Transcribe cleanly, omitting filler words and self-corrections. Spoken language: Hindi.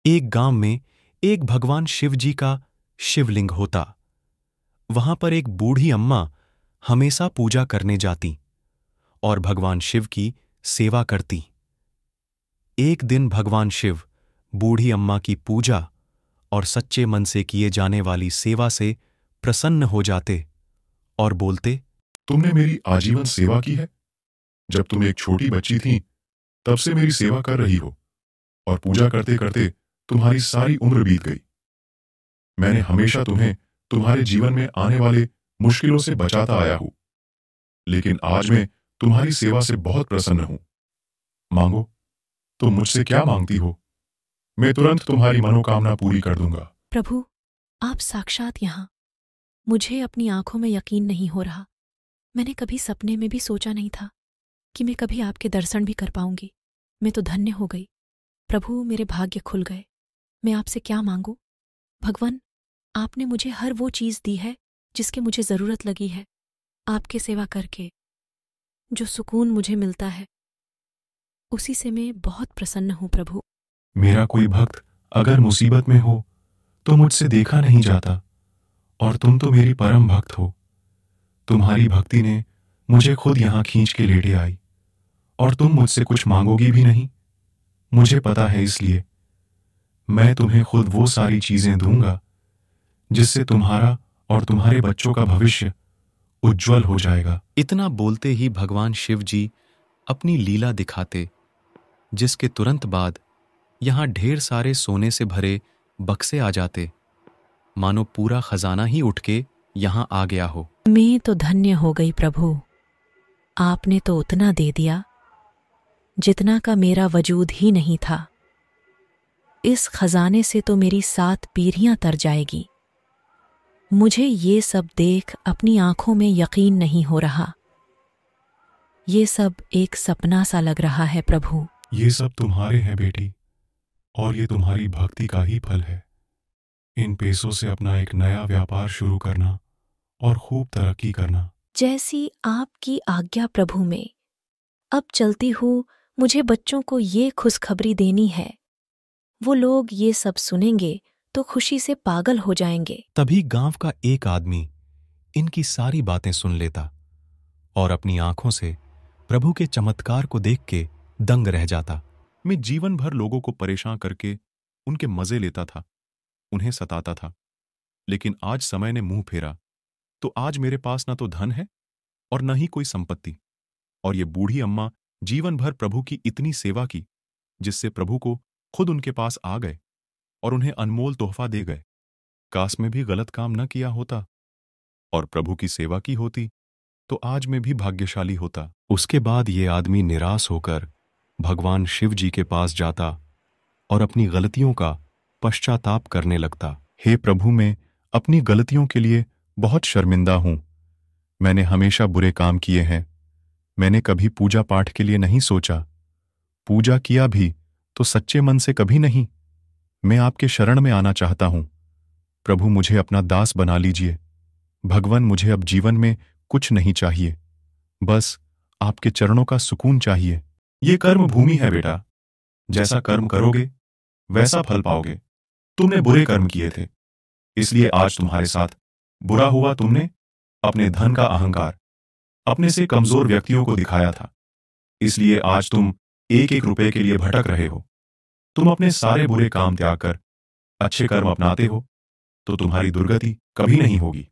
एक गांव में एक भगवान शिव जी का शिवलिंग होता। वहां पर एक बूढ़ी अम्मा हमेशा पूजा करने जाती और भगवान शिव की सेवा करती। एक दिन भगवान शिव बूढ़ी अम्मा की पूजा और सच्चे मन से किए जाने वाली सेवा से प्रसन्न हो जाते और बोलते, तुमने मेरी आजीवन सेवा की है। जब तुम एक छोटी बच्ची थी तब से मेरी सेवा कर रही हो और पूजा करते करते तुम्हारी सारी उम्र बीत गई। मैंने हमेशा तुम्हें तुम्हारे जीवन में आने वाले मुश्किलों से बचाता आया हूं, लेकिन आज मैं तुम्हारी सेवा से बहुत प्रसन्न हूं। मांगो, तुम मुझसे क्या मांगती हो? मैं तुरंत तुम्हारी मनोकामना पूरी कर दूंगा। प्रभु, आप साक्षात यहाँ। मुझे अपनी आंखों में यकीन नहीं हो रहा। मैंने कभी सपने में भी सोचा नहीं था कि मैं कभी आपके दर्शन भी कर पाऊंगी। मैं तो धन्य हो गई। प्रभु, मेरे भाग्य खुल गए। मैं आपसे क्या मांगूं? भगवान, आपने मुझे हर वो चीज़ दी है जिसकी मुझे ज़रूरत लगी है। आपके सेवा करके जो सुकून मुझे मिलता है उसी से मैं बहुत प्रसन्न हूँ प्रभु। मेरा कोई भक्त अगर मुसीबत में हो तो मुझसे देखा नहीं जाता, और तुम तो मेरी परम भक्त हो। तुम्हारी भक्ति ने मुझे खुद यहाँ खींच के लेटे आई, और तुम मुझसे कुछ मांगोगी भी नहीं। मुझे पता है, इसलिए मैं तुम्हें खुद वो सारी चीजें दूंगा जिससे तुम्हारा और तुम्हारे बच्चों का भविष्य उज्जवल हो जाएगा। इतना बोलते ही भगवान शिव जी अपनी लीला दिखाते, जिसके तुरंत बाद यहां ढेर सारे सोने से भरे बक्से आ जाते, मानो पूरा खजाना ही उठ के यहां आ गया हो। मैं तो धन्य हो गई प्रभु। आपने तो उतना दे दिया जितना का मेरा वजूद ही नहीं था। इस खजाने से तो मेरी 7 पीढ़ियां तर जाएगी। मुझे ये सब देख अपनी आंखों में यकीन नहीं हो रहा। ये सब एक सपना सा लग रहा है प्रभु। ये सब तुम्हारे हैं बेटी, और ये तुम्हारी भक्ति का ही फल है। इन पैसों से अपना एक नया व्यापार शुरू करना और खूब तरक्की करना। जैसी आपकी आज्ञा प्रभु। में अब चलती हूँ। मुझे बच्चों को ये खुशखबरी देनी है। वो लोग ये सब सुनेंगे तो खुशी से पागल हो जाएंगे। तभी गांव का एक आदमी इनकी सारी बातें सुन लेता और अपनी आंखों से प्रभु के चमत्कार को देख के दंग रह जाता। मैं जीवन भर लोगों को परेशान करके उनके मजे लेता था, उन्हें सताता था, लेकिन आज समय ने मुंह फेरा तो आज मेरे पास ना तो धन है और न ही कोई संपत्ति। और ये बूढ़ी अम्मा जीवन भर प्रभु की इतनी सेवा की, जिससे प्रभु को खुद उनके पास आ गए और उन्हें अनमोल तोहफा दे गए। काश में भी गलत काम न किया होता और प्रभु की सेवा की होती तो आज मैं भी भाग्यशाली होता। उसके बाद ये आदमी निराश होकर भगवान शिव जी के पास जाता और अपनी गलतियों का पश्चाताप करने लगता। हे प्रभु, मैं अपनी गलतियों के लिए बहुत शर्मिंदा हूं। मैंने हमेशा बुरे काम किए हैं। मैंने कभी पूजा पाठ के लिए नहीं सोचा। पूजा किया भी तो सच्चे मन से कभी नहीं। मैं आपके शरण में आना चाहता हूं। प्रभु, मुझे अपना दास बना लीजिए। भगवान, मुझे अब जीवन में कुछ नहीं चाहिए, बस आपके चरणों का सुकून चाहिए। ये कर्म भूमि है बेटा, जैसा कर्म करोगे वैसा फल पाओगे। तुमने बुरे कर्म किए थे, इसलिए आज तुम्हारे साथ बुरा हुआ। तुमने अपने धन का अहंकार अपने से कमजोर व्यक्तियों को दिखाया था, इसलिए आज तुम 1-1 रुपए के लिए भटक रहे हो। तुम अपने सारे बुरे काम त्याग कर अच्छे कर्म अपनाते हो तो तुम्हारी दुर्गति कभी नहीं होगी।